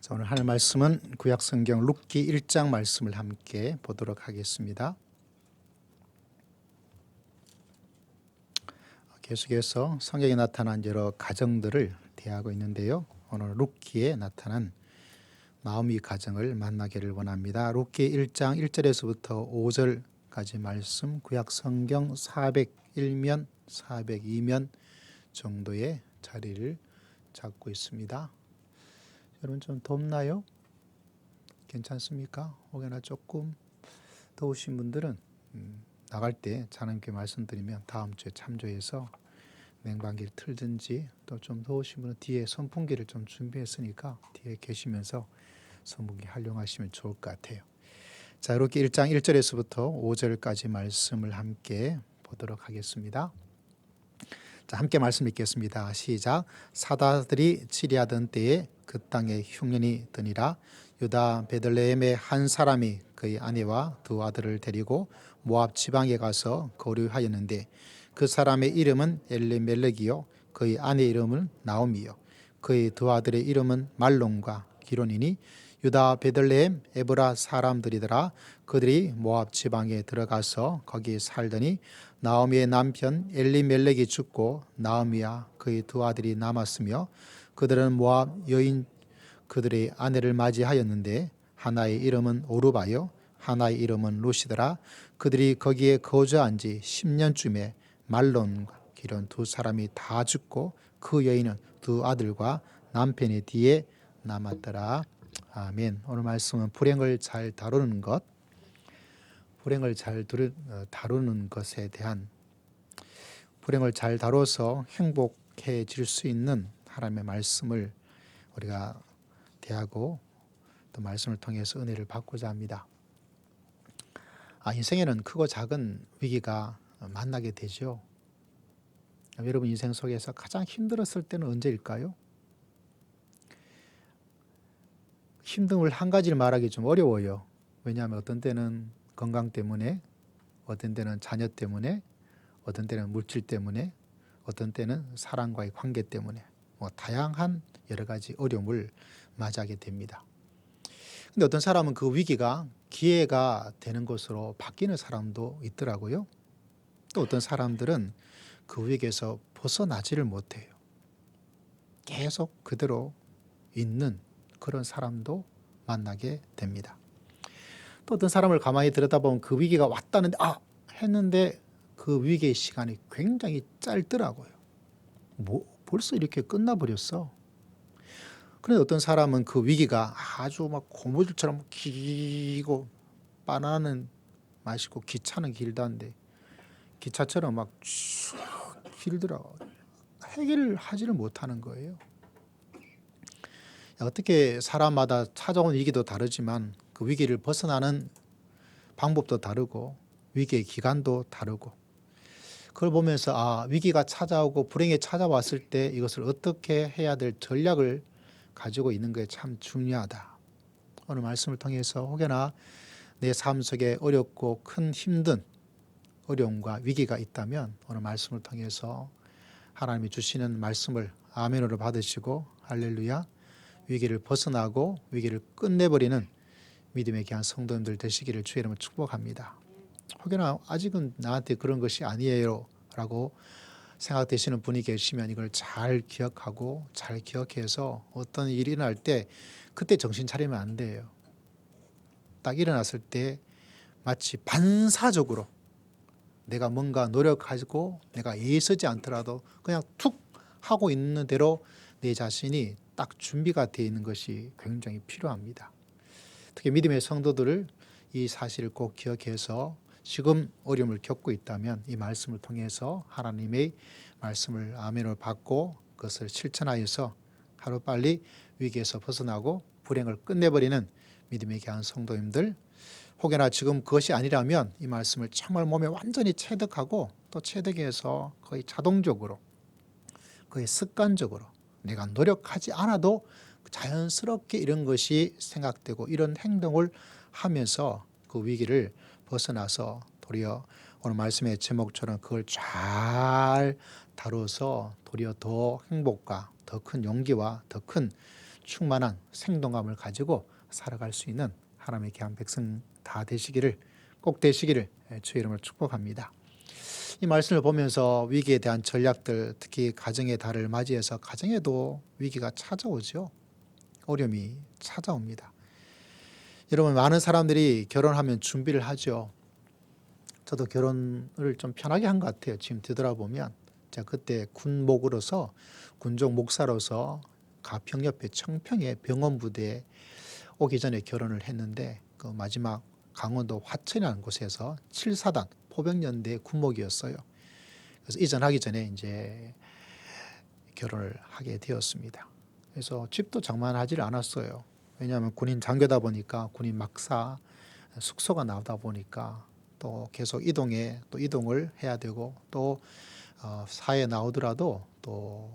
자, 오늘 하늘 말씀은 구약성경 룻기 1장 말씀을 함께 보도록 하겠습니다. 계속해서 성경에 나타난 여러 가정들을 대하고 있는데요. 오늘 룻기에 나타난 나오미 가정을 만나기를 원합니다. 룻기 1장 1절에서부터 5절까지 말씀, 구약성경 401면 402면 정도의 자리를 잡고 있습니다. 여러분 좀 덥나요? 괜찮습니까? 혹여나 조금 더우신 분들은 나갈 때 자님께 말씀드리면 다음 주에 참조해서 냉방기를 틀든지, 또 좀 더우신 분은 뒤에 선풍기를 좀 준비했으니까 뒤에 계시면서 선풍기 활용하시면 좋을 것 같아요. 자, 이렇게 1장 1절에서부터 5절까지 말씀을 함께 보도록 하겠습니다. 자, 함께 말씀 읽겠습니다. 시작. 사다들이 치리하던 때에 그 땅에 흉년이 드니라. 유다 베들레헴의 한 사람이 그의 아내와 두 아들을 데리고 모압 지방에 가서 거류하였는데, 그 사람의 이름은 엘리멜렉이요 그의 아내 이름은 나오미요 그의 두 아들의 이름은 말론과 기론이니 유다 베들레헴 에브라 사람들이더라. 그들이 모압 지방에 들어가서 거기 살더니 나오미의 남편 엘리멜렉이 죽고 나오미와 그의 두 아들이 남았으며, 그들은 모압 여인 그들의 아내를 맞이하였는데 하나의 이름은 오르바요 하나의 이름은 루시더라. 그들이 거기에 거주한 지 10년쯤에 말론과 기론 두 사람이 다 죽고 그 여인은 두 아들과 남편의 뒤에 남았더라. 아멘. 오늘 말씀은 불행을 잘 다루는 것, 불행을 잘 다루는 것에 대한, 불행을 잘 다뤄서 행복해질 수 있는 하나님의 말씀을 우리가 대하고 또 말씀을 통해서 은혜를 받고자 합니다. 인생에는 크고 작은 위기가 만나게 되죠. 여러분 인생 속에서 가장 힘들었을 때는 언제일까요? 힘듦을 한 가지를 말하기 좀 어려워요. 왜냐하면 어떤 때는 건강 때문에, 어떤 때는 자녀 때문에, 어떤 때는 물질 때문에, 어떤 때는 사람과의 관계 때문에 다양한 여러 가지 어려움을 맞이하게 됩니다. 근데 어떤 사람은 그 위기가 기회가 되는 것으로 바뀌는 사람도 있더라고요. 또 어떤 사람들은 그 위기에서 벗어나지를 못해요. 계속 그대로 있는 그런 사람도 만나게 됩니다. 또 어떤 사람을 가만히 들여다보면 그 위기가 왔다는데 했는데 그 위기의 시간이 굉장히 짧더라고요. 벌써 이렇게 끝나버렸어. 그런데 어떤 사람은 그 위기가 아주 막 고무줄처럼 길고, 바나나는 맛있고 기차는 길다는데 기차처럼 막 쭉 길더라고요. 해결을 하지를 못하는 거예요. 어떻게 사람마다 찾아온 위기도 다르지만 그 위기를 벗어나는 방법도 다르고 위기의 기간도 다르고, 그걸 보면서 위기가 찾아오고 불행이 찾아왔을 때 이것을 어떻게 해야 될 전략을 가지고 있는 게 참 중요하다. 오늘 말씀을 통해서 혹여나 내 삶 속에 어렵고 큰 힘든 어려움과 위기가 있다면 오늘 말씀을 통해서 하나님이 주시는 말씀을 아멘으로 받으시고 할렐루야, 위기를 벗어나고 위기를 끝내버리는 믿음의 귀한 성도님들 되시기를 주의 이름으로 축복합니다. 혹여나 아직은 나한테 그런 것이 아니에요 라고 생각되시는 분이 계시면 이걸 잘 기억하고 잘 기억해서 어떤 일이 일어날 때 그때 정신 차리면 안 돼요. 딱 일어났을 때 마치 반사적으로 내가 뭔가 노력하고 내가 애쓰지 않더라도 그냥 툭 하고 있는 대로 내 자신이 딱 준비가 되어 있는 것이 굉장히 필요합니다. 특히 믿음의 성도들을 이 사실을 꼭 기억해서 지금 어려움을 겪고 있다면 이 말씀을 통해서 하나님의 말씀을 아멘을 받고 그것을 실천하여서 하루빨리 위기에서 벗어나고 불행을 끝내버리는 믿음의 귀한 성도님들, 혹여나 지금 그것이 아니라면 이 말씀을 정말 몸에 완전히 체득하고 또 체득해서 거의 자동적으로, 거의 습관적으로 내가 노력하지 않아도 자연스럽게 이런 것이 생각되고 이런 행동을 하면서 그 위기를 벗어나서 도리어 오늘 말씀의 제목처럼 그걸 잘 다뤄서 도리어 더 행복과 더 큰 용기와 더 큰 충만한 생동감을 가지고 살아갈 수 있는 하나님의 귀한 백성 다 되시기를, 꼭 되시기를 주의 이름으로 축복합니다. 이 말씀을 보면서 위기에 대한 전략들, 특히 가정의 달을 맞이해서 가정에도 위기가 찾아오죠. 어려움이 찾아옵니다. 여러분, 많은 사람들이 결혼하면 준비를 하죠. 저도 결혼을 좀 편하게 한 것 같아요. 지금 되돌아보면 제가 그때 군목으로서, 군종 목사로서 가평 옆에 청평의 병원 부대에 오기 전에 결혼을 했는데, 그 마지막 강원도 화천이라는 곳에서 7사단 포병연대 군목이었어요. 그래서 이전하기 전에 이제 결혼을 하게 되었습니다. 그래서 집도 장만하지 않았어요. 왜냐하면 군인 장교다 보니까, 군인 막사 숙소가 나오다 보니까 또 계속 이동을 해야 되고, 또 사회에 나오더라도 또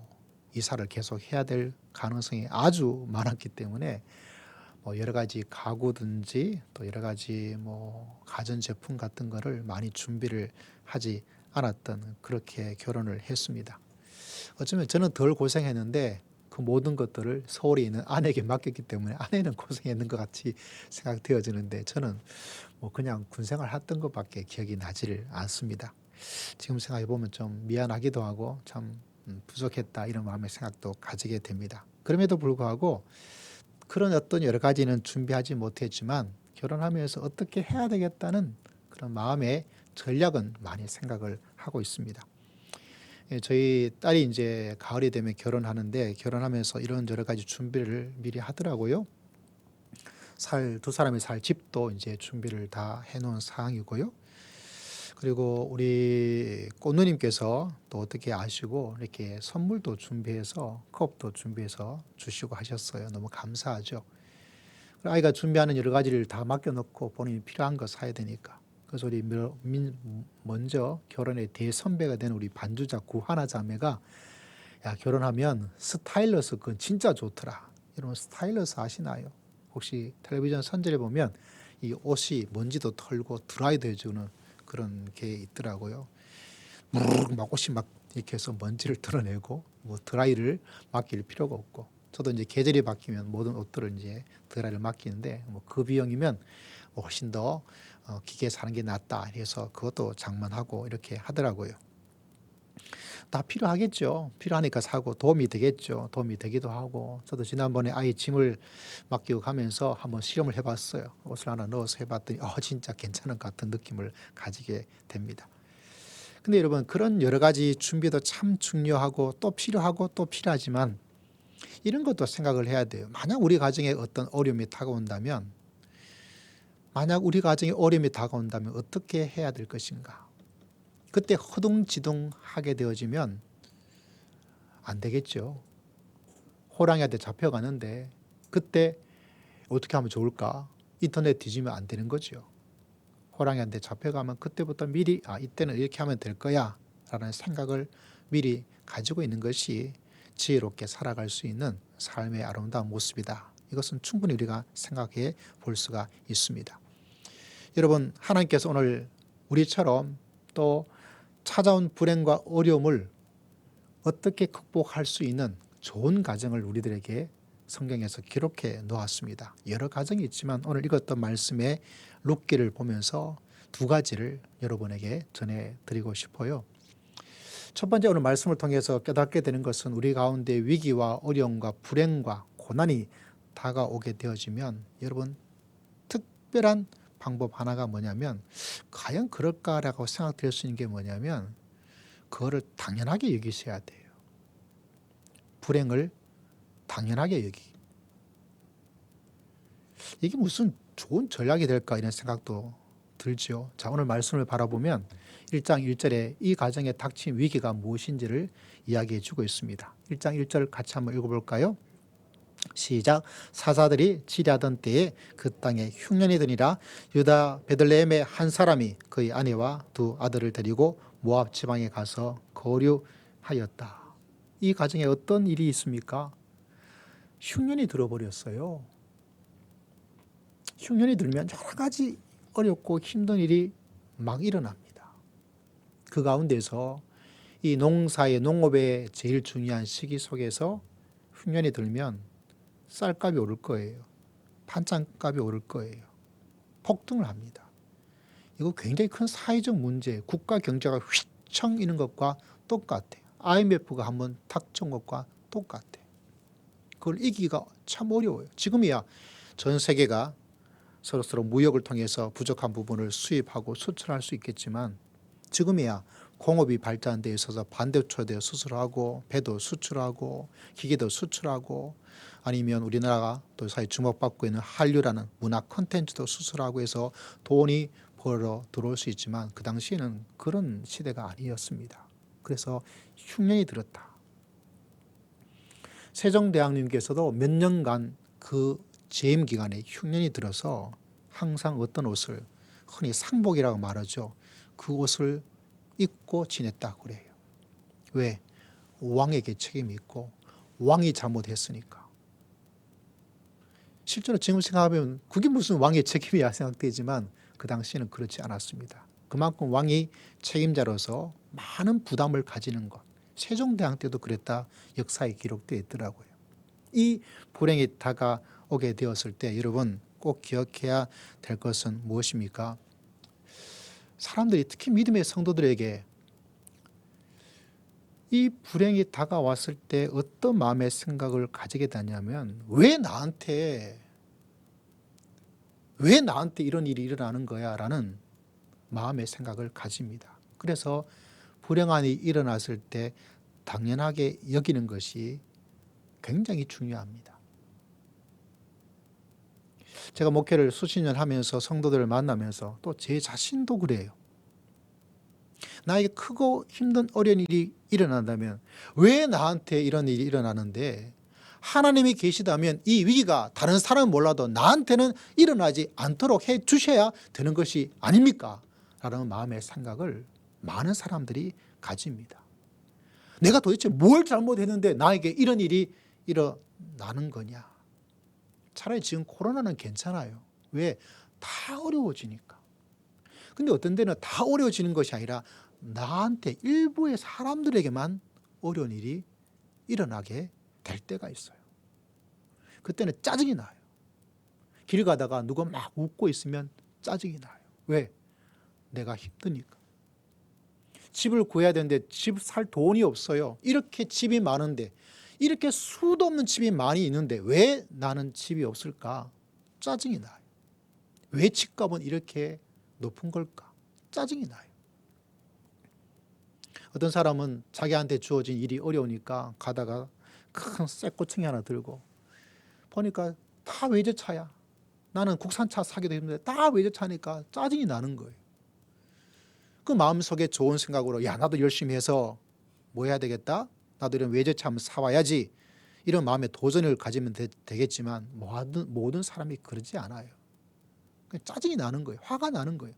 이사를 계속 해야 될 가능성이 아주 많았기 때문에 뭐 여러 가지 가구든지 또 여러 가지 뭐 가전제품 같은 거를 많이 준비를 하지 않았던, 그렇게 결혼을 했습니다. 어쩌면 저는 덜 고생했는데 그 모든 것들을 서울에 있는 아내에게 맡겼기 때문에 아내는 고생했는 것 같이 생각되어지는데, 저는 뭐 그냥 군생활 했던 것밖에 기억이 나지를 않습니다. 지금 생각해 보면 좀 미안하기도 하고 참 부족했다, 이런 마음의 생각도 가지게 됩니다. 그럼에도 불구하고 그런 어떤 여러 가지는 준비하지 못했지만 결혼하면서 어떻게 해야 되겠다는 그런 마음의 전략은 많이 생각을 하고 있습니다. 저희 딸이 이제 가을이 되면 결혼하는데, 결혼하면서 이런 여러 가지 준비를 미리 하더라고요. 두 사람이 살 집도 이제 준비를 다 해놓은 상황이고요. 그리고 우리 꽃누님께서 또 어떻게 아시고 이렇게 선물도 준비해서, 컵도 준비해서 주시고 하셨어요. 너무 감사하죠. 아이가 준비하는 여러 가지를 다 맡겨놓고 본인이 필요한 거 사야 되니까. 그래서 우리 먼저 결혼의 대선배가 된 우리 반주자 구하나 자매가, 야, 결혼하면 스타일러스 그건 진짜 좋더라. 여러분, 스타일러스 아시나요? 혹시 텔레비전 선전에 보면 이 옷이 먼지도 털고 드라이도 해주는 그런 게 있더라고요. 막 옷이 막 이렇게 해서 먼지를 털어내고, 뭐 드라이를 맡길 필요가 없고, 저도 이제 계절이 바뀌면 모든 옷들을 이제 드라이를 맡기는데, 뭐 그 비용이면 훨씬 더 기계에 사는 게 낫다, 그래서 그것도 장만하고 이렇게 하더라고요. 다 필요하겠죠. 필요하니까 사고 도움이 되겠죠. 도움이 되기도 하고, 저도 지난번에 아이 짐을 맡기고 가면서 한번 실험을 해봤어요. 옷을 하나 넣어서 해봤더니 진짜 괜찮은 것 같은 느낌을 가지게 됩니다. 근데 여러분, 그런 여러 가지 준비도 참 중요하고 또 필요하고 또 필요하지만, 이런 것도 생각을 해야 돼요. 만약 우리 가정에 어떤 어려움이 다가온다면 어떻게 해야 될 것인가? 그때 허둥지둥하게 되어지면 안 되겠죠. 호랑이한테 잡혀가는데 그때 어떻게 하면 좋을까? 인터넷 뒤지면 안 되는 거죠. 호랑이한테 잡혀가면 그때부터 미리 이때는 이렇게 하면 될 거야 라는 생각을 미리 가지고 있는 것이 지혜롭게 살아갈 수 있는 삶의 아름다운 모습이다. 이것은 충분히 우리가 생각해 볼 수가 있습니다. 여러분, 하나님께서 오늘 우리처럼 또 찾아온 불행과 어려움을 어떻게 극복할 수 있는 좋은 가정을 우리들에게 성경에서 기록해 놓았습니다. 여러 가정이 있지만 오늘 읽었던 말씀의 룻기를 보면서 두 가지를 여러분에게 전해드리고 싶어요. 첫 번째, 오늘 말씀을 통해서 깨닫게 되는 것은 우리 가운데 위기와 어려움과 불행과 고난이 다가오게 되어지면 여러분, 특별한 방법 하나가 뭐냐면, 과연 그럴까라고 생각될 수 있는 게 뭐냐면, 그거를 당연하게 여기셔야 돼요. 불행을 당연하게 여기. 이게 무슨 좋은 전략이 될까, 이런 생각도 들죠. 자, 오늘 말씀을 바라보면 1장 1절에 이 가정에 닥친 위기가 무엇인지를 이야기해 주고 있습니다. 1장 1절 같이 한번 읽어볼까요? 시작. 사사들이 치리하던 때에 그 땅에 흉년이 드니라. 유다 베들레헴의 한 사람이 그의 아내와 두 아들을 데리고 모압 지방에 가서 거류하였다. 이 가정에 어떤 일이 있습니까? 흉년이 들어버렸어요. 흉년이 들면 여러 가지 어렵고 힘든 일이 막 일어납니다. 그 가운데서 이 농사의 농업의 제일 중요한 시기 속에서 흉년이 들면 쌀값이 오를 거예요. 반찬값이 오를 거예요. 폭등을 합니다. 이거 굉장히 큰 사회적 문제, 국가 경제가 휘청 이는 것과 똑같아요. IMF가 한번 닥쳐온 것과 똑같아요. 그걸 이기기가 참 어려워요. 지금이야 전 세계가 서로 무역을 통해서 부족한 부분을 수입하고 수출할 수 있겠지만 지금이야 공업이 발전돼 있어서 반도체도 수출하고 배도 수출하고 기계도 수출하고 아니면 우리나라가 또 사회 주목받고 있는 한류라는 문화 콘텐츠도 수출하고 해서 돈이 벌어 들어올 수 있지만 그 당시에는 그런 시대가 아니었습니다. 그래서 흉년이 들었다. 세종대왕님께서도 몇 년간 그 재임 기간에 흉년이 들어서 항상 어떤 옷을 흔히 상복이라고 말하죠. 그 옷을 입고 지냈다고 그래요. 왜? 왕에게 책임이 있고 왕이 잘못했으니까. 실제로 지금 생각하면 그게 무슨 왕의 책임이야 생각되지만 그 당시에는 그렇지 않았습니다. 그만큼 왕이 책임자로서 많은 부담을 가지는 것. 세종대왕 때도 그랬다 역사에 기록되어 있더라고요. 이 불행이 다가오게 되었을 때 여러분 꼭 기억해야 될 것은 무엇입니까? 사람들이 특히 믿음의 성도들에게 이 불행이 다가왔을 때 어떤 마음의 생각을 가지게 되냐면 왜 나한테 이런 일이 일어나는 거야 라는 마음의 생각을 가집니다. 그래서 불행한 일이 일어났을 때 당연하게 여기는 것이 굉장히 중요합니다. 제가 목회를 수십 년 하면서 성도들을 만나면서 또 제 자신도 그래요. 나에게 크고 힘든 어려운 일이 일어난다면 왜 나한테 이런 일이 일어나는데 하나님이 계시다면 이 위기가 다른 사람은 몰라도 나한테는 일어나지 않도록 해 주셔야 되는 것이 아닙니까? 라는 마음의 생각을 많은 사람들이 가집니다. 내가 도대체 뭘 잘못했는데 나에게 이런 일이 일어나는 거냐? 차라리 지금 코로나는 괜찮아요. 왜? 다 어려워지니까. 근데 어떤 데는 다 어려워지는 것이 아니라 나한테 일부의 사람들에게만 어려운 일이 일어나게 될 때가 있어요. 그때는 짜증이 나요. 길 가다가 누가 막 웃고 있으면 짜증이 나요. 왜? 내가 힘드니까. 집을 구해야 되는데 집 살 돈이 없어요. 이렇게 집이 많은데 이렇게 수도 없는 집이 많이 있는데 왜 나는 집이 없을까? 짜증이 나요. 왜 집값은 이렇게 높은 걸까? 짜증이 나요. 어떤 사람은 자기한테 주어진 일이 어려우니까 가다가 큰 쇠꼬챙이 하나 들고 보니까 다 외제차야. 나는 국산차 사기도 힘든데 다 외제차니까 짜증이 나는 거예요. 그 마음속에 좋은 생각으로 야 나도 열심히 해서 뭐 해야 되겠다. 나도 이런 외제차 한번 사와야지. 이런 마음에 도전을 가지면 되겠지만 모든 사람이 그러지 않아요. 그냥 짜증이 나는 거예요. 화가 나는 거예요.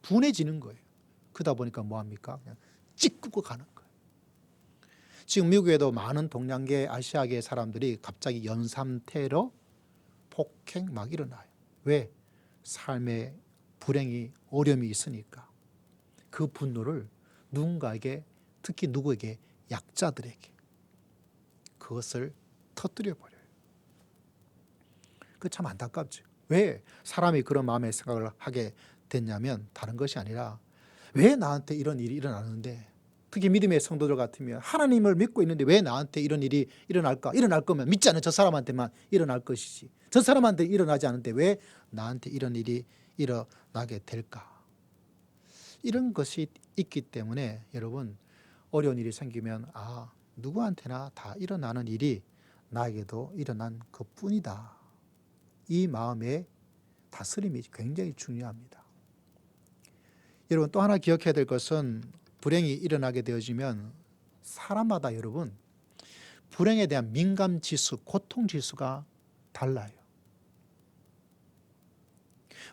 분해지는 거예요. 그러다 보니까 뭐합니까? 그냥 찌끄고 가는 거예요. 지금 미국에도 많은 동양계, 아시아계 사람들이 갑자기 연삼 테러, 폭행 막 일어나요. 왜? 삶에 불행이, 어려움이 있으니까. 그 분노를 누군가에게, 특히 누구에게, 약자들에게 그것을 터뜨려 버려요. 그 참 안타깝죠. 왜 사람이 그런 마음의 생각을 하게 됐냐면 다른 것이 아니라 왜 나한테 이런 일이 일어나는데 특히 믿음의 성도들 같으면 하나님을 믿고 있는데 왜 나한테 이런 일이 일어날까? 일어날 거면 믿지 않는 저 사람한테만 일어날 것이지. 저 사람한테 일어나지 않는데 왜 나한테 이런 일이 일어나게 될까? 이런 것이 있기 때문에 여러분 어려운 일이 생기면 누구한테나 다 일어나는 일이 나에게도 일어난 것뿐이다. 이 마음의 다스림이 굉장히 중요합니다. 여러분 또 하나 기억해야 될 것은 불행이 일어나게 되어지면 사람마다 여러분 불행에 대한 민감지수, 고통지수가 달라요.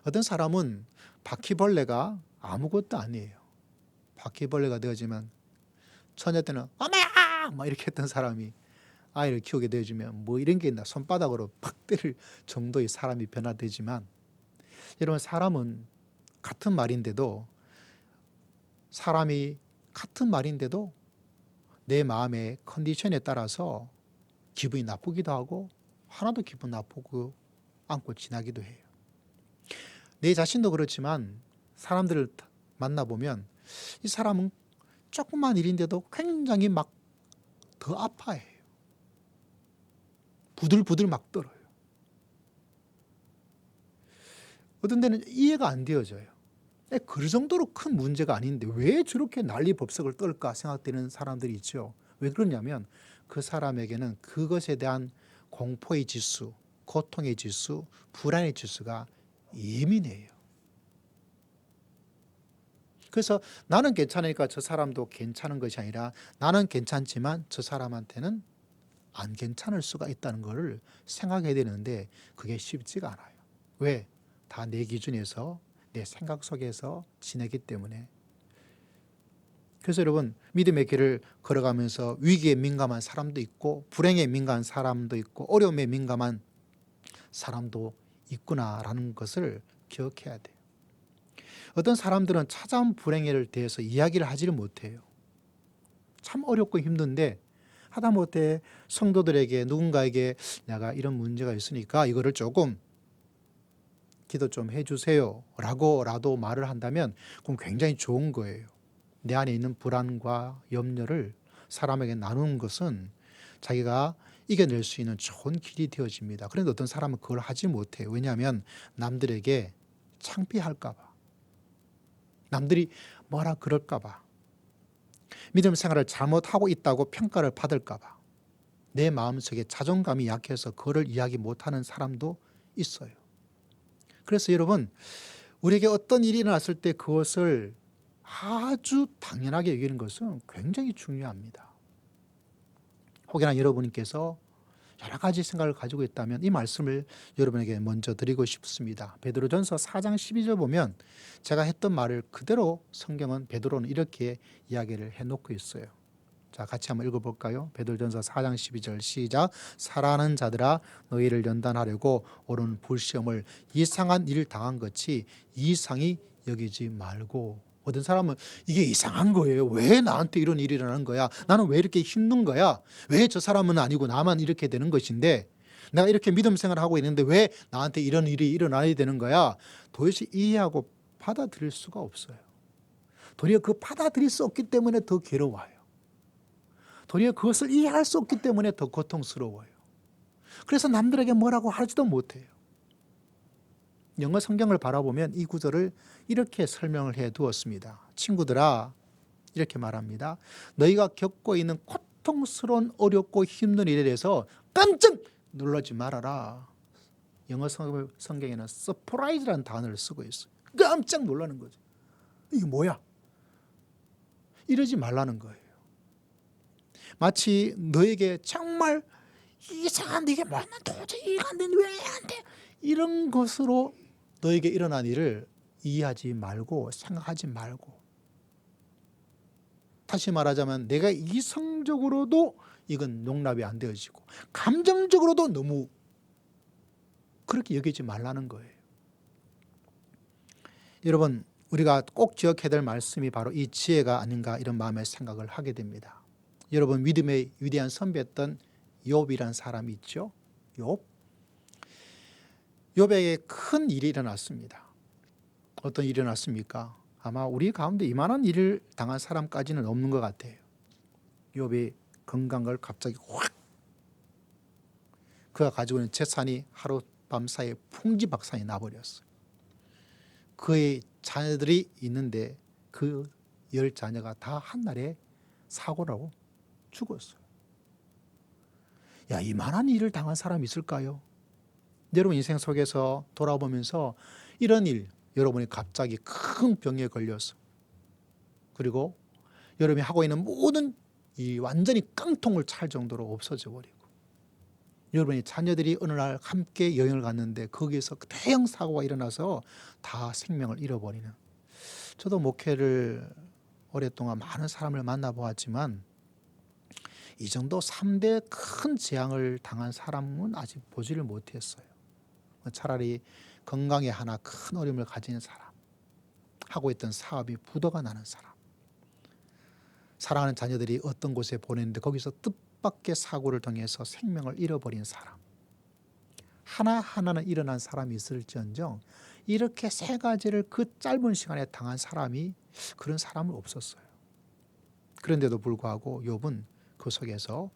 어떤 사람은 바퀴벌레가 아무것도 아니에요. 바퀴벌레가 되어지면 처녀 때는 엄마야! 막 이렇게 했던 사람이 아이를 키우게 되어지면 뭐 이런 게 있나 손바닥으로 팍 때릴 정도의 사람이 변화되지만 여러분 사람은 같은 말인데도 내 마음의 컨디션에 따라서 기분이 나쁘기도 하고 하나도 기분 나쁘고 않고 지나기도 해요. 내 자신도 그렇지만 사람들을 만나보면 이 사람은 조그만 일인데도 굉장히 막 더 아파해요. 부들부들 막 떨어요. 어떤 데는 이해가 안 되어져요. 그 정도로 큰 문제가 아닌데 왜 저렇게 난리법석을 떨까 생각되는 사람들이 있죠. 왜 그러냐면 그 사람에게는 그것에 대한 공포의 지수, 고통의 지수, 불안의 지수가 예민해요. 그래서 나는 괜찮으니까 저 사람도 괜찮은 것이 아니라 나는 괜찮지만 저 사람한테는 안 괜찮을 수가 있다는 것을 생각해야 되는데 그게 쉽지가 않아요. 왜? 다 내 기준에서 내 생각 속에서 지내기 때문에. 그래서 여러분 믿음의 길을 걸어가면서 위기에 민감한 사람도 있고 불행에 민감한 사람도 있고 어려움에 민감한 사람도 있구나라는 것을 기억해야 돼요. 어떤 사람들은 찾아온 불행에 대해서 이야기를 하지를 못해요. 참 어렵고 힘든데 하다못해 성도들에게 누군가에게 내가 이런 문제가 있으니까 이거를 조금 기도 좀 해주세요 라고라도 말을 한다면 그건 굉장히 좋은 거예요. 내 안에 있는 불안과 염려를 사람에게 나누는 것은 자기가 이겨낼 수 있는 좋은 길이 되어집니다. 그런데 어떤 사람은 그걸 하지 못해요. 왜냐하면 남들에게 창피할까 봐. 남들이 뭐라 그럴까 봐. 믿음 생활을 잘못하고 있다고 평가를 받을까 봐. 내 마음속에 자존감이 약해서 그거를 이야기 못하는 사람도 있어요. 그래서 여러분 우리에게 어떤 일이 일어났을 때 그것을 아주 당연하게 여기는 것은 굉장히 중요합니다. 혹여나 여러분께서 여러 가지 생각을 가지고 있다면 이 말씀을 여러분에게 먼저 드리고 싶습니다. 베드로전서 4장 12절 보면 제가 했던 말을 그대로 성경은 베드로는 이렇게 이야기를 해놓고 있어요. 자, 같이 한번 읽어볼까요? 베드로전서 4장 12절 시작. 사랑하는 자들아 너희를 연단하려고 오는 불시험을 이상한 일 당한 것이 이상히 여기지 말고. 어떤 사람은 이게 이상한 거예요. 왜 나한테 이런 일이 일어나는 거야? 나는 왜 이렇게 힘든 거야? 왜 저 사람은 아니고 나만 이렇게 되는 것인데 내가 이렇게 믿음 생활을 하고 있는데 왜 나한테 이런 일이 일어나야 되는 거야? 도대체 이해하고 받아들일 수가 없어요. 도리어 그 받아들일 수 없기 때문에 더 괴로워요. 도리어 그것을 이해할 수 없기 때문에 더 고통스러워요. 그래서 남들에게 뭐라고 하지도 못해요. 영어 성경을 바라보면 이 구절을 이렇게 설명을 해 두었습니다. 친구들아, 이렇게 말합니다. 너희가 겪고 있는 고통스러운 어렵고 힘든 일에 대해서 깜짝 놀라지 말아라. 영어 성경에는 surprise라는 단어를 쓰고 있어요. 깜짝 놀라는 거죠. 이게 뭐야? 이러지 말라는 거예요. 마치 너에게 정말 이상한데 이게 뭐야? 도저히 이해가 안 되는데 왜 안 돼? 이런 것으로 너에게 일어난 일을 이해하지 말고 생각하지 말고, 다시 말하자면 내가 이성적으로도 이건 용납이 안 되어지고 감정적으로도 너무 그렇게 여기지 말라는 거예요. 여러분 우리가 꼭 기억해야 될 말씀이 바로 이 지혜가 아닌가 이런 마음의 생각을 하게 됩니다. 여러분 믿음의 위대한 선배였던 욥이라는 사람이 있죠. 욥에게 큰 일이 일어났습니다. 어떤 일이 일어났습니까? 아마 우리 가운데 이만한 일을 당한 사람까지는 없는 것 같아요. 욥이 건강을 갑자기 확, 그가 가지고 있는 재산이 하룻밤 사이에 풍지박산이 나버렸어요. 그의 자녀들이 있는데 그 10자녀가 다 한날에 사고라고 죽었어요. 야, 이만한 일을 당한 사람이 있을까요? 여러분 인생 속에서 돌아보면서 이런 일, 여러분이 갑자기 큰 병에 걸려서 그리고 여러분이 하고 있는 모든 이 완전히 깡통을 찰 정도로 없어져 버리고 여러분의 자녀들이 어느 날 함께 여행을 갔는데 거기에서 대형 사고가 일어나서 다 생명을 잃어버리는. 저도 목회를 오랫동안 많은 사람을 만나보았지만 이 정도 3대 큰 재앙을 당한 사람은 아직 보지를 못했어요. 차라리 건강에 하나 큰 어려움을 가진 사람, 하고 있던 사업이 부도가 나는 사람, 사랑하는 자녀들이 어떤 곳에 보냈는데 거기서 뜻밖의 사고를 통해서 생명을 잃어버린 사람, 하나하나는 일어난 사람이 있을지언정 이렇게 세 가지를 그 짧은 시간에 당한 사람이 그런 사람은 없었어요. 그런데도 불구하고 욥은 그 속에서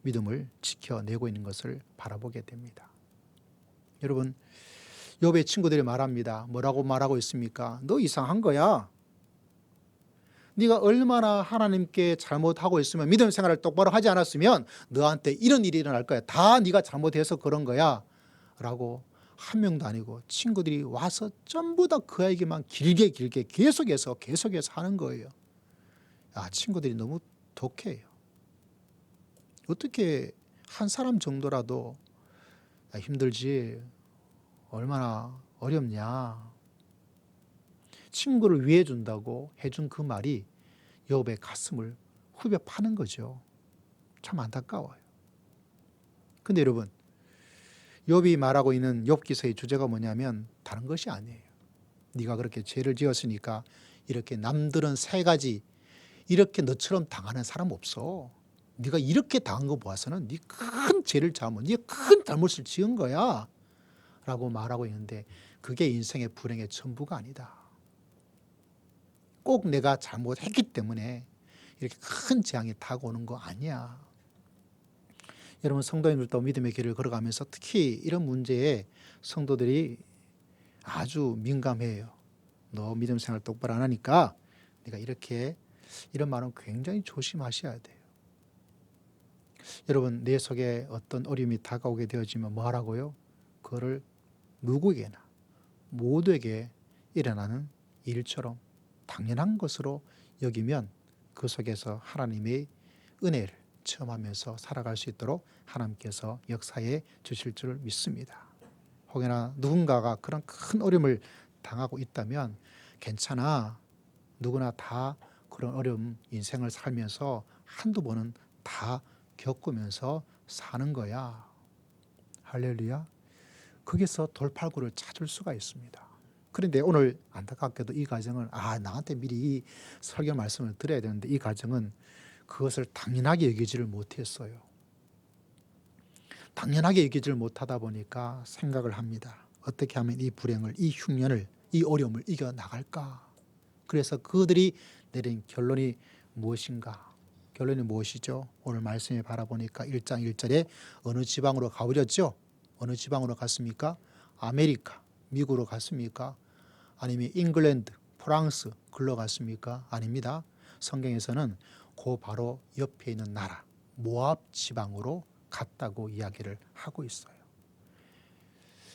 믿음을 지켜내고 있는 것을 바라보게 됩니다. 여러분, 욥의 친구들이 말합니다. 뭐라고 말하고 있습니까? 너 이상한 거야. 네가 얼마나 하나님께 잘못하고 있으면 믿음 생활을 똑바로 하지 않았으면 너한테 이런 일이 일어날 거야. 다 네가 잘못해서 그런 거야. 라고 한 명도 아니고 친구들이 와서 전부 다 그에게만 길게 계속해서 하는 거예요. 친구들이 너무 독해요. 어떻게 한 사람 정도라도 힘들지 얼마나 어렵냐. 친구를 위해 준다고 해준 그 말이 욥의 가슴을 후벼 파는 거죠. 참 안타까워요. 근데 여러분, 욥이 말하고 있는 욥기서의 주제가 뭐냐면 다른 것이 아니에요. 네가 그렇게 죄를 지었으니까 이렇게 남들은 세 가지 이렇게 너처럼 당하는 사람 없어. 네가 이렇게 당한 거 보아서는 네 큰 죄를 네가 큰 잘못을 지은 거야. 라고 말하고 있는데 그게 인생의 불행의 전부가 아니다. 꼭 내가 잘못했기 때문에 이렇게 큰 재앙이 다가오는 거 아니야. 여러분, 성도님들도 믿음의 길을 걸어가면서 특히 이런 문제에 성도들이 아주 민감해요. 너 믿음 생활 똑바로 안 하니까 내가 이런 말은 굉장히 조심하셔야 돼요. 여러분, 내 속에 어떤 어려움이 다가오게 되어지면 뭐 하라고요? 그거를 누구에게나 모두에게 일어나는 일처럼 당연한 것으로 여기면 그 속에서 하나님의 은혜를 체험하면서 살아갈 수 있도록 하나님께서 역사해 주실 줄 믿습니다. 혹여나 누군가가 그런 큰 어려움을 당하고 있다면 괜찮아. 누구나 다 그런 어려움 인생을 살면서 한두 번은 다 겪으면서 사는 거야. 할렐루야. 거기서 돌파구를 찾을 수가 있습니다. 그런데 오늘 안타깝게도 이 가정은 나한테 미리 이 설교 말씀을 드려야 되는데 이 가정은 그것을 당연하게 여기지를 못했어요. 당연하게 여기지를 못하다 보니까 생각을 합니다. 어떻게 하면 이 불행을, 이 흉년을, 이 어려움을 이겨나갈까? 그래서 그들이 내린 결론이 무엇인가? 결론이 무엇이죠? 오늘 말씀에 바라보니까 1장 1절에 어느 지방으로 가버렸죠? 어느 지방으로 갔습니까? 아메리카, 미국으로 갔습니까? 아니면 잉글랜드, 프랑스, 글로 갔습니까? 아닙니다. 성경에서는 그 바로 옆에 있는 나라, 모압 지방으로 갔다고 이야기를 하고 있어요.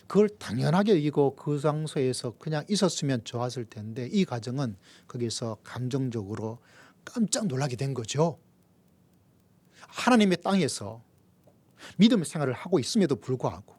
그걸 당연하게 여기고 그 장소에서 그냥 있었으면 좋았을 텐데 이 가정은 거기서 감정적으로 깜짝 놀라게 된 거죠. 하나님의 땅에서 믿음 생활을 하고 있음에도 불구하고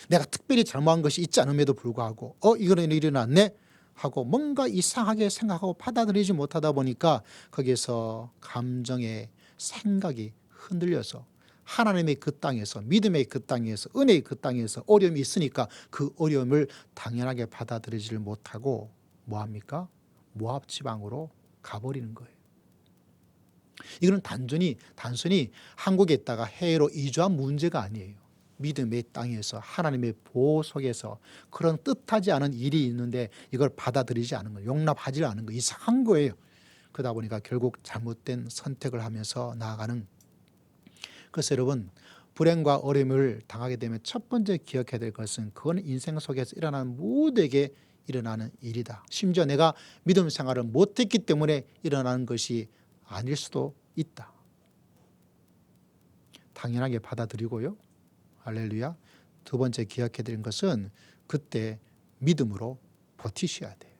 내가 특별히 잘못한 것이 있지 않음에도 불구하고 이거는 일어났네 하고 뭔가 이상하게 생각하고 받아들이지 못하다 보니까 거기에서 감정의 생각이 흔들려서 하나님의 그 땅에서 믿음의 그 땅에서 은혜의 그 땅에서 어려움이 있으니까 그 어려움을 당연하게 받아들이지를 못하고 뭐합니까? 모압 지방으로 가버리는 거예요. 이거는 단순히 한국에 있다가 해외로 이주한 문제가 아니에요. 믿음의 땅에서 하나님의 보호 속에서 그런 뜻하지 않은 일이 있는데 이걸 받아들이지 않은 거예요. 용납하지 않은 거 이상한 거예요. 그러다 보니까 결국 잘못된 선택을 하면서 나아가는. 그래서 여러분, 불행과 어려움을 당하게 되면 첫 번째 기억해야 될 것은 그건 인생 속에서 일어나는 모두에게 일어나는 일이다. 심지어 내가 믿음 생활을 못했기 때문에 일어나는 것이 아닐 수도 있다. 당연하게 받아들이고요. 할렐루야. 두 번째 기억해야 되는 것은 그때 믿음으로 버티셔야 돼요.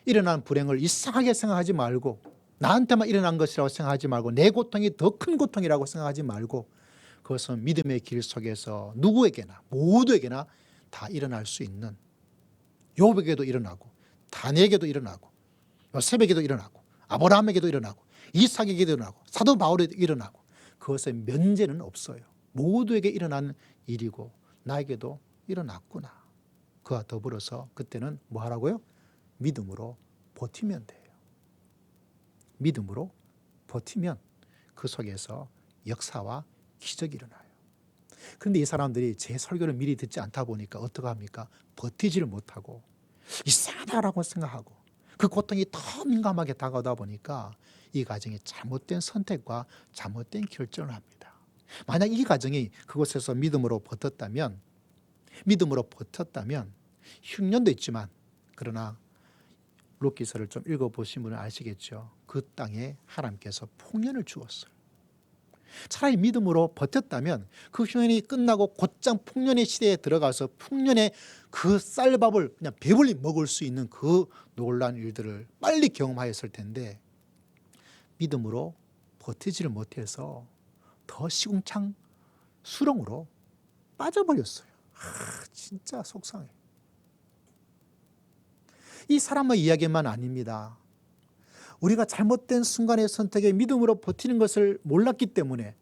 일어난 불행을 이상하게 생각하지 말고 나한테만 일어난 것이라고 생각하지 말고 내 고통이 더 큰 고통이라고 생각하지 말고 그것은 믿음의 길 속에서 누구에게나 모두에게나 다 일어날 수 있는 욥에게도 일어나고 다니엘에게도 일어나고 요셉에게도 일어나고 아브라함에게도 일어나고 이삭에게도 일어나고 사도 바울에게도 일어나고 그것에 면제는 없어요. 모두에게 일어나는 일이고 나에게도 일어났구나. 그와 더불어서 그때는 뭐 하라고요? 믿음으로 버티면 돼요. 믿음으로 버티면 그 속에서 역사와 기적이 일어나요. 그런데 이 사람들이 제 설교를 미리 듣지 않다 보니까 어떻게 합니까? 버티지를 못하고 이상하다라고 생각하고 그 고통이 더 민감하게 다가오다 보니까 이 가정이 잘못된 선택과 잘못된 결정을 합니다. 만약 이 가정이 그곳에서 믿음으로 버텼다면 흉년도 있지만, 그러나 룻기서를 좀 읽어보신 분은 아시겠죠. 그 땅에 하나님께서 풍년을 주었어요. 차라리 믿음으로 버텼다면 그 흉년이 끝나고 곧장 풍년의 시대에 들어가서 풍년의 그 쌀밥을 그냥 배불리 먹을 수 있는 그 놀라운 일들을 빨리 경험하였을 텐데, 믿음으로 버티지를 못해서 더 시궁창 수렁으로 빠져버렸어요. 진짜 속상해. 이 사람의 이야기만 아닙니다. 우리가 잘못된 순간의 선택에 믿음으로 버티는 것을 몰랐기 때문에,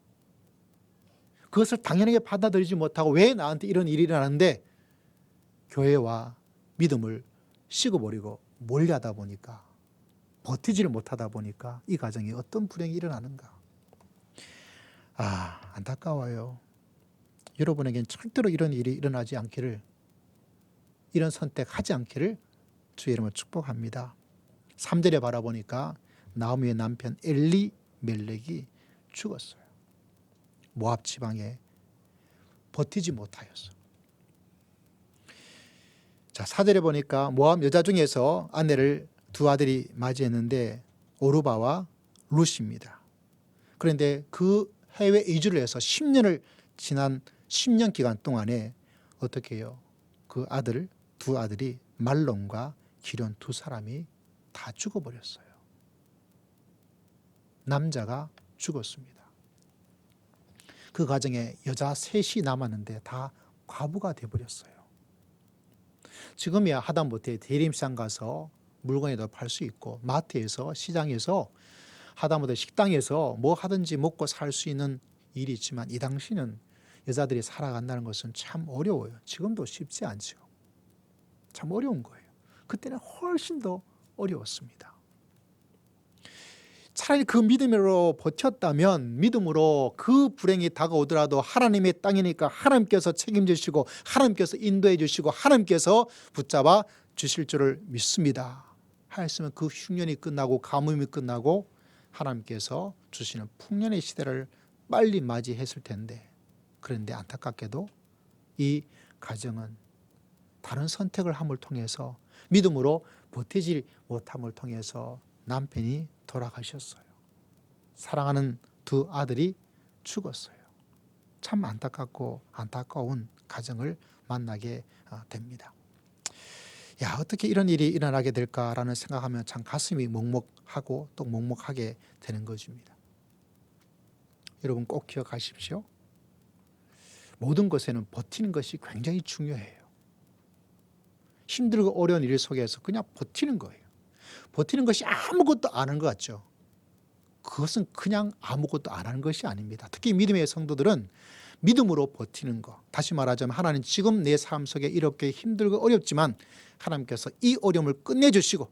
그것을 당연하게 받아들이지 못하고 왜 나한테 이런 일이 일어나는데 교회와 믿음을 식어버리고 멀리하다 보니까, 버티지를 못하다 보니까 이 가정에 어떤 불행이 일어나는가. 안타까워요. 여러분에겐 절대로 이런 일이 일어나지 않기를, 이런 선택하지 않기를 주의 이름으로 축복합니다. 3절에 바라보니까 나오미의 남편 엘리멜렉이 죽었어요. 모압 지방에 버티지 못하였어. 자, 4절에 보니까 모압 여자 중에서 아내를 두 아들이 맞이했는데 오르바와 룻입니다. 그런데 그 해외 이주를 해서 10년을 지난 10년 기간 동안에 어떻게 해요? 그 두 아들이 말론과 기련 두 사람이 다 죽어버렸어요. 남자가 죽었습니다. 그 가정에 여자 셋이 남았는데 다 과부가 되어버렸어요. 지금이야 하다못해 대림시장 가서 물건이라도 팔 수 있고, 마트에서, 시장에서, 하다못해 식당에서 뭐 하든지 먹고 살 수 있는 일이 있지만, 이 당시는 여자들이 살아간다는 것은 참 어려워요. 지금도 쉽지 않죠. 참 어려운 거예요. 그때는 훨씬 더 어려웠습니다. 차라리 그 믿음으로 버텼다면, 믿음으로 그 불행이 다가오더라도 하나님의 땅이니까 하나님께서 책임지시고 하나님께서 인도해 주시고 하나님께서 붙잡아 주실 줄을 믿습니다 하였으면 그 흉년이 끝나고 가뭄이 끝나고 하나님께서 주시는 풍년의 시대를 빨리 맞이했을 텐데, 그런데 안타깝게도 이 가정은 다른 선택을 함을 통해서, 믿음으로 버티지 못함을 통해서 남편이 돌아가셨어요. 사랑하는 두 아들이 죽었어요. 참 안타깝고 안타까운 가정을 만나게 됩니다. 어떻게 이런 일이 일어나게 될까라는 생각하면 참 가슴이 먹먹하고 또 먹먹하게 되는 것입니다. 여러분 꼭 기억하십시오. 모든 것에는 버티는 것이 굉장히 중요해요. 힘들고 어려운 일 속에서 그냥 버티는 거예요. 버티는 것이 아무것도 안 하는 것 같죠. 그것은 그냥 아무것도 안 하는 것이 아닙니다. 특히 믿음의 성도들은 믿음으로 버티는 것. 다시 말하자면 하나님, 지금 내 삶 속에 이렇게 힘들고 어렵지만 하나님께서 이 어려움을 끝내주시고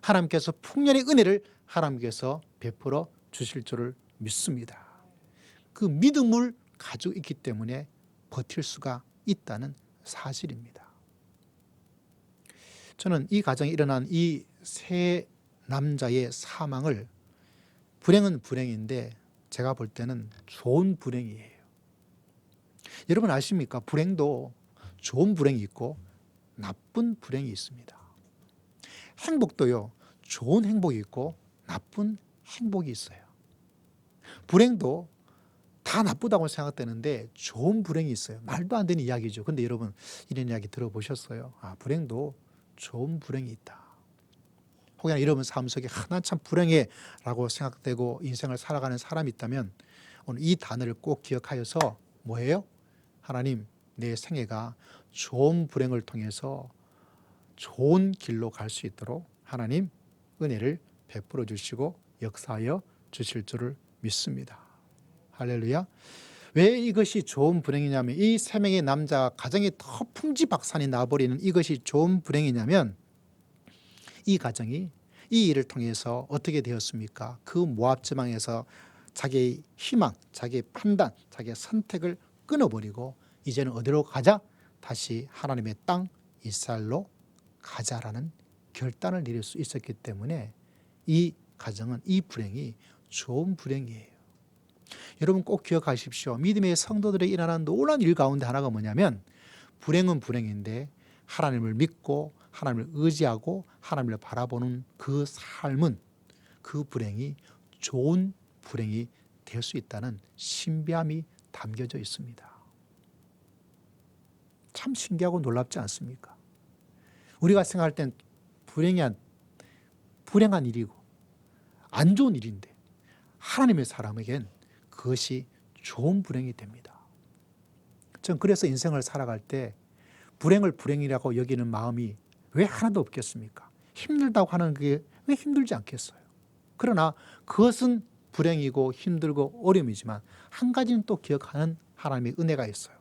하나님께서 풍년의 은혜를 하나님께서 베풀어 주실 줄을 믿습니다. 그 믿음을 가지고 있기 때문에 버틸 수가 있다는 사실입니다. 저는 이 가정에 일어난 이 세 남자의 사망을, 불행은 불행인데 제가 볼 때는 좋은 불행이에요. 여러분 아십니까? 불행도 좋은 불행이 있고 나쁜 불행이 있습니다. 행복도요, 좋은 행복이 있고 나쁜 행복이 있어요. 불행도 다 나쁘다고 생각되는데 좋은 불행이 있어요. 말도 안 되는 이야기죠. 근데 여러분 이런 이야기 들어보셨어요? 불행도 좋은 불행이 있다. 혹여나 여러분 삶 속에 난 참 불행해 라고 생각되고 인생을 살아가는 사람이 있다면 오늘 이 단어를 꼭 기억하여서 뭐예요? 하나님, 내 생애가 좋은 불행을 통해서 좋은 길로 갈 수 있도록 하나님 은혜를 베풀어 주시고 역사하여 주실 줄을 믿습니다. 할렐루야. 왜 이것이 좋은 불행이냐면, 이 세 명의 남자 가정이 더 풍지박산이 나버리는 이것이 좋은 불행이냐면, 이 가정이 이 일을 통해서 어떻게 되었습니까? 그 모압 지방에서 자기의 희망, 자기의 판단, 자기의 선택을 끊어버리고 이제는 어디로 가자? 다시 하나님의 땅 이스라엘로 가자라는 결단을 내릴 수 있었기 때문에 이 가정은, 이 불행이 좋은 불행이에요. 여러분 꼭 기억하십시오. 믿음의 성도들에게 일어나는 놀라운 일 가운데 하나가 뭐냐면, 불행은 불행인데 하나님을 믿고 하나님을 의지하고 하나님을 바라보는 그 삶은, 그 불행이 좋은 불행이 될 수 있다는 신비함이 담겨져 있습니다. 참 신기하고 놀랍지 않습니까? 우리가 생각할 땐 불행한 일이고 안 좋은 일인데 하나님의 사람에겐 그것이 좋은 불행이 됩니다. 전 그래서 인생을 살아갈 때 불행을 불행이라고 여기는 마음이 왜 하나도 없겠습니까? 힘들다고 하는 게 왜 힘들지 않겠어요? 그러나 그것은 불행이고 힘들고 어려움이지만 한 가지는 또 기억하는 하나님의 은혜가 있어요.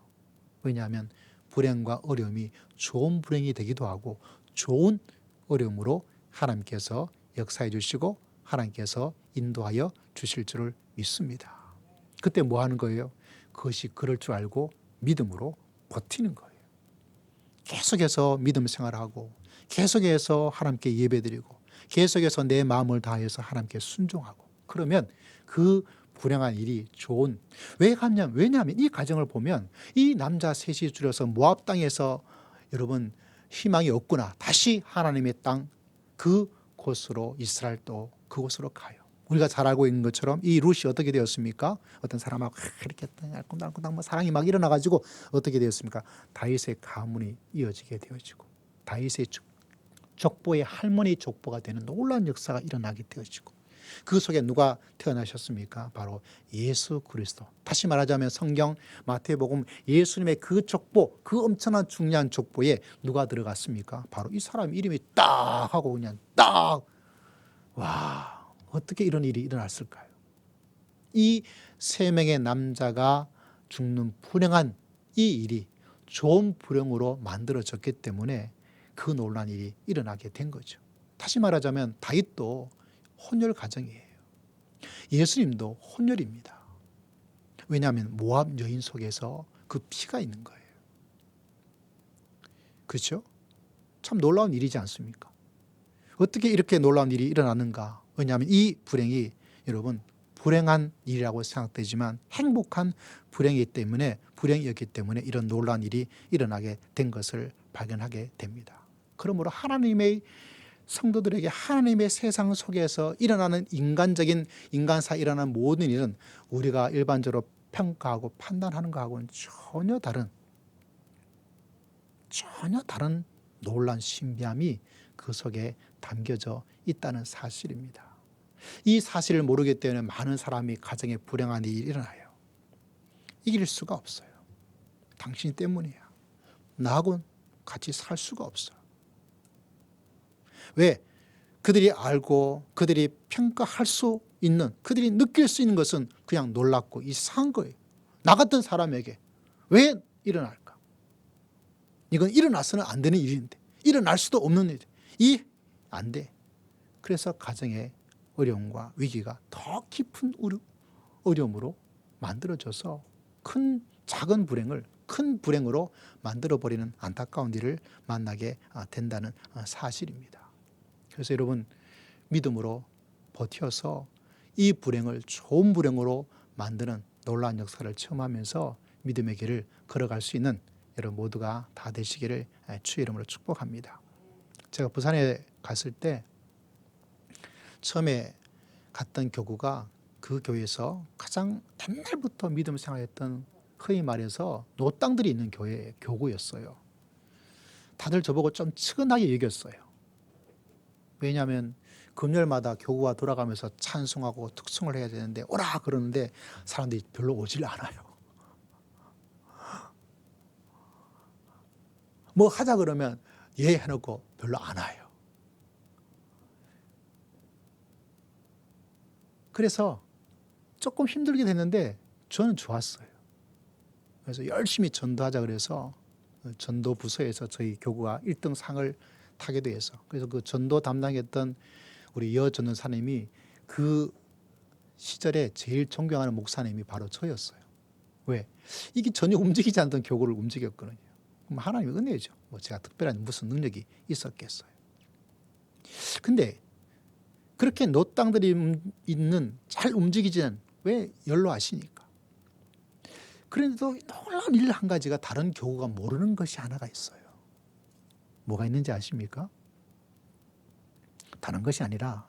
왜냐하면 불행과 어려움이 좋은 불행이 되기도 하고 좋은 어려움으로 하나님께서 역사해 주시고 하나님께서 인도하여 주실 줄을 믿습니다. 그때 뭐 하는 거예요? 그것이 그럴 줄 알고 믿음으로 버티는 거예요. 계속해서 믿음 생활하고 계속해서 하나님께 예배드리고 계속해서 내 마음을 다해서 하나님께 순종하고, 그러면 그 불행한 일이 좋은, 왜냐하면 이 가정을 보면 이 남자 셋이 줄여서 모압 땅에서 여러분 희망이 없구나, 다시 하나님의 땅 그곳으로, 이스라엘도 그곳으로 가요. 우리가 잘 알고 있는 것처럼 이 룻이 어떻게 되었습니까? 어떤 사람하고 이렇게 알콩달콩 사랑이 막 일어나가지고 어떻게 되었습니까? 다윗의 가문이 이어지게 되어지고 다윗의 족보의 할머니 족보가 되는 놀라운 역사가 일어나게 되어지고, 그 속에 누가 태어나셨습니까? 바로 예수 그리스도. 다시 말하자면 성경 마태복음 예수님의 그 족보, 그 엄청난 중요한 족보에 누가 들어갔습니까? 바로 이 사람 이름이 딱 하고 그냥 딱, 와, 어떻게 이런 일이 일어났을까요? 이 세 명의 남자가 죽는 불행한 이 일이 좋은 불행으로 만들어졌기 때문에 그 놀란 일이 일어나게 된 거죠. 다시 말하자면 다윗도 혼혈 가정이에요. 예수님도 혼혈입니다. 왜냐하면 모압 여인 속에서 그 피가 있는 거예요. 그렇죠? 참 놀라운 일이지 않습니까? 어떻게 이렇게 놀라운 일이 일어나는가? 왜냐하면 이 불행이 여러분 불행한 일이라고 생각되지만 행복한 불행이었기 때문에 이런 놀라운 일이 일어나게 된 것을 발견하게 됩니다. 그러므로 하나님의 성도들에게 하나님의 세상 속에서 일어나는 인간사에 일어나는 모든 일은 우리가 일반적으로 평가하고 판단하는 것하고는 전혀 다른 놀라운 신비함이 그 속에 담겨져 있다는 사실입니다. 이 사실을 모르기 때문에 많은 사람이 가정에 불행한 일이 일어나요. 이길 수가 없어요. 당신 때문이야. 나하고는 같이 살 수가 없어. 왜? 그들이 알고 그들이 평가할 수 있는, 그들이 느낄 수 있는 것은 그냥 놀랍고 이상한 거예요. 나 같은 사람에게 왜 일어날까? 이건 일어나서는 안 되는 일인데, 일어날 수도 없는 일인데 안 돼. 그래서 가정의 어려움과 위기가 더 깊은 어려움으로 만들어져서 작은 불행을 큰 불행으로 만들어버리는 안타까운 일을 만나게 된다는 사실입니다. 그래서 여러분 믿음으로 버텨서 이 불행을 좋은 불행으로 만드는 놀라운 역사를 체험하면서 믿음의 길을 걸어갈 수 있는 여러분 모두가 다 되시기를 주의 이름으로 축복합니다. 제가 부산에 갔을 때 처음에 갔던 교구가 그 교회에서 가장 옛날부터 믿음 생활했던, 흔히 말해서 노땅들이 있는 교구였어요. 다들 저보고 좀 측은하게 여겼어요. 왜냐하면 금요일마다 교구가 돌아가면서 찬송하고 특송을 해야 되는데 오라 그러는데 사람들이 별로 오질 않아요. 뭐 하자 그러면 예 해놓고 별로 안 와요. 그래서 조금 힘들게 됐는데 저는 좋았어요. 그래서 열심히 전도하자 그래서 전도 부서에서 저희 교구가 1등 상을 타게 돼서, 그래서 그 전도 담당했던 우리 여 전도사님이 그 시절에 제일 존경하는 목사님이 바로 저였어요. 왜? 이게 전혀 움직이지 않던 교구를 움직였거든요. 그럼 하나님의 은혜죠. 뭐 제가 특별한 무슨 능력이 있었겠어요. 근데 그렇게 노땅들이 있는 잘 움직이지는 왜 연로하시니까. 그런데도 놀라운 일 한 가지가 다른 교구가 모르는 것이 하나가 있어요. 뭐가 있는지 아십니까? 다른 것이 아니라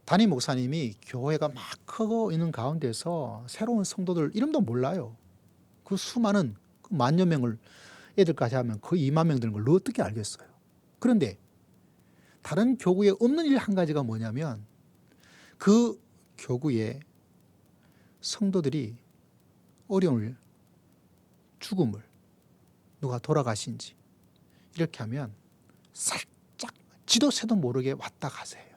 담임 목사님이 교회가 막 크고 있는 가운데서 새로운 성도들 이름도 몰라요. 그 수많은 그 만여 명을 애들까지 하면 거의 2만 명 되는 걸 어떻게 알겠어요. 그런데 다른 교구에 없는 일 한 가지가 뭐냐면 그 교구에 성도들이 어려움을, 죽음을, 누가 돌아가신지 이렇게 하면 살짝 지도 새도 모르게 왔다 가세요.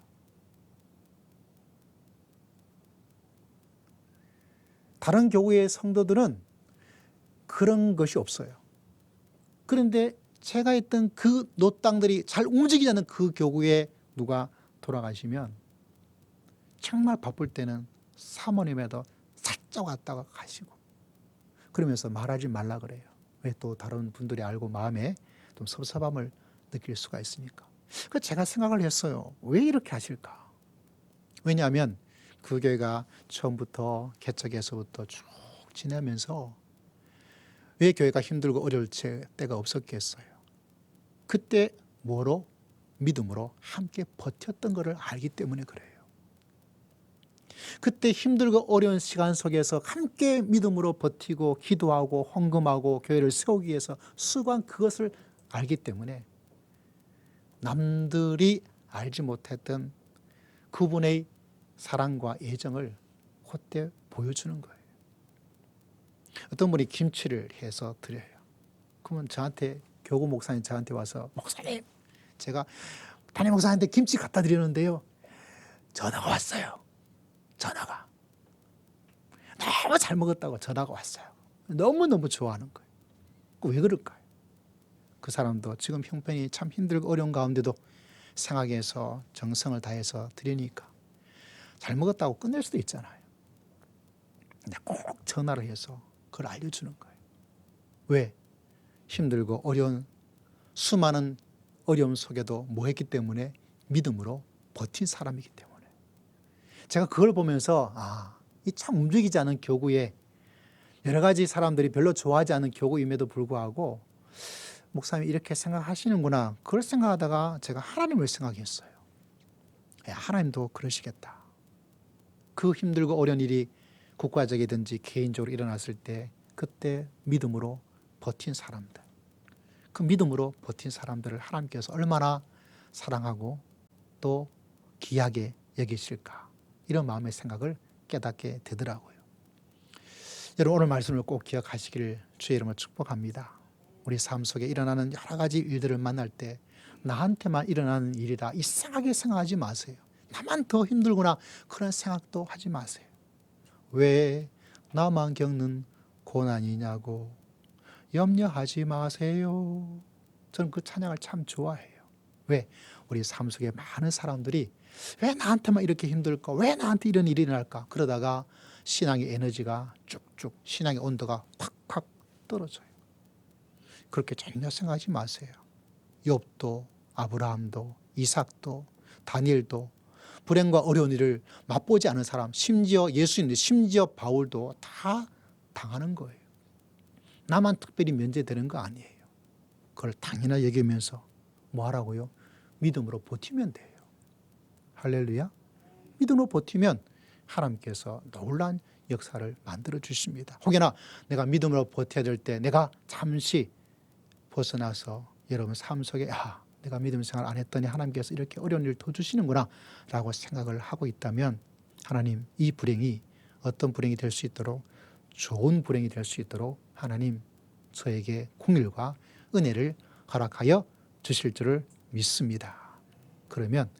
다른 교구의 성도들은 그런 것이 없어요. 그런데 제가 했던 그 노땅들이 잘 움직이지 않는 그 교구에 누가 돌아가시면 정말 바쁠 때는 사모님에도 살짝 왔다가 가시고 그러면서 말하지 말라 그래요. 왜 또 다른 분들이 알고 마음에 좀 섭섭함을 느낄 수가 있으니까. 그래서 제가 생각을 했어요. 왜 이렇게 하실까? 왜냐하면 그 교회가 처음부터 개척에서부터 쭉 지내면서 왜 교회가 힘들고 어려울 때가 없었겠어요. 그때 뭐로? 믿음으로 함께 버텼던 것을 알기 때문에 그래요. 그때 힘들고 어려운 시간 속에서 함께 믿음으로 버티고 기도하고 헌금하고 교회를 세우기 위해서 수고한 그것을 알기 때문에 남들이 알지 못했던 그분의 사랑과 애정을 그때 보여주는 거예요. 어떤 분이 김치를 해서 드려요. 그러면 저한테 교구 목사님 저한테 와서 목사님 제가 담임 목사님한테 김치 갖다 드리는데요. 전화가 왔어요. 전화가. 너무 잘 먹었다고 전화가 왔어요. 너무너무 좋아하는 거예요. 왜 그럴까요? 그 사람도 지금 형편이 참 힘들고 어려운 가운데도 생각해서 정성을 다해서 드리니까 잘 먹었다고 끝낼 수도 있잖아요. 근데 꼭 전화를 해서 그걸 알려주는 거예요. 왜? 힘들고 어려운 수많은 어려움 속에도 뭐 했기 때문에 믿음으로 버틴 사람이기 때문에 제가 그걸 보면서 이 참 움직이지 않은 교구에 여러 가지 사람들이 별로 좋아하지 않은 교구임에도 불구하고 목사님이 이렇게 생각하시는구나 그걸 생각하다가 제가 하나님을 생각했어요. 하나님도 그러시겠다. 그 힘들고 어려운 일이 국가적이든지 개인적으로 일어났을 때 그때 믿음으로 버틴 사람들 그 믿음으로 버틴 사람들을 하나님께서 얼마나 사랑하고 또 귀하게 여기실까 이런 마음의 생각을 깨닫게 되더라고요. 여러분 오늘 말씀을 꼭 기억하시기를 주의 이름으로 축복합니다. 우리 삶 속에 일어나는 여러 가지 일들을 만날 때 나한테만 일어나는 일이다 이상하게 생각하지 마세요. 나만 더 힘들구나 그런 생각도 하지 마세요. 왜 나만 겪는 고난이냐고 염려하지 마세요. 저는 그 찬양을 참 좋아해요. 왜? 우리 삶 속에 많은 사람들이 왜 나한테만 이렇게 힘들까? 왜 나한테 이런 일이 일어날까? 그러다가 신앙의 에너지가 쭉쭉 신앙의 온도가 팍팍 떨어져요. 그렇게 전혀 생각하지 마세요. 욥도 아브라함도 이삭도 다니엘도 불행과 어려운 일을 맛보지 않은 사람 심지어 예수님도 심지어 바울도 다 당하는 거예요. 나만 특별히 면제되는 거 아니에요. 그걸 당연히 여기면서 뭐 하라고요? 믿음으로 버티면 돼요. 할렐루야. 믿음으로 버티면 하나님께서 놀라운 역사를 만들어 주십니다. 혹여나 내가 믿음으로 버텨야 될 때 내가 잠시 벗어나서 여러분 삶 속에 내가 믿음 생활 안 했더니 하나님께서 이렇게 어려운 일을 더 주시는구나 라고 생각을 하고 있다면 하나님 이 불행이 어떤 불행이 될 수 있도록 좋은 불행이 될 수 있도록 하나님 저에게 공일과 은혜를 허락하여 주실 줄을 믿습니다. 그러면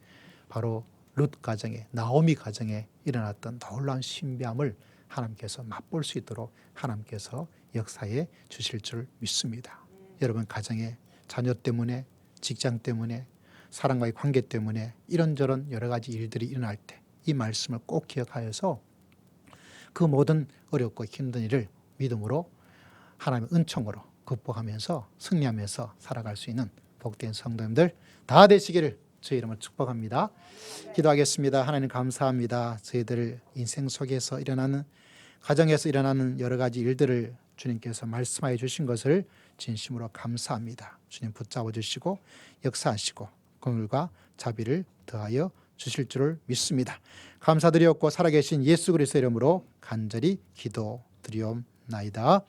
바로 룻 가정에 나오미 가정에 일어났던 놀라운 신비함을 하나님께서 맛볼 수 있도록 하나님께서 역사해 주실 줄 믿습니다. 여러분 가정에 자녀 때문에 직장 때문에 사람과의 관계 때문에 이런저런 여러 가지 일들이 일어날 때 이 말씀을 꼭 기억하여서 그 모든 어렵고 힘든 일을 믿음으로 하나님의 은총으로 극복하면서 승리하면서 살아갈 수 있는 복된 성도님들 다 되시기를 주의 이름으로 축복합니다. 기도하겠습니다. 하나님 감사합니다. 저희들 인생 속에서 일어나는 가정에서 일어나는 여러 가지 일들을 주님께서 말씀하여 주신 것을 진심으로 감사합니다. 주님 붙잡아 주시고 역사하시고 긍휼과 자비를 더하여 주실 줄을 믿습니다. 감사드리옵고 살아계신 예수 그리스도의 이름으로 간절히 기도드리옵나이다.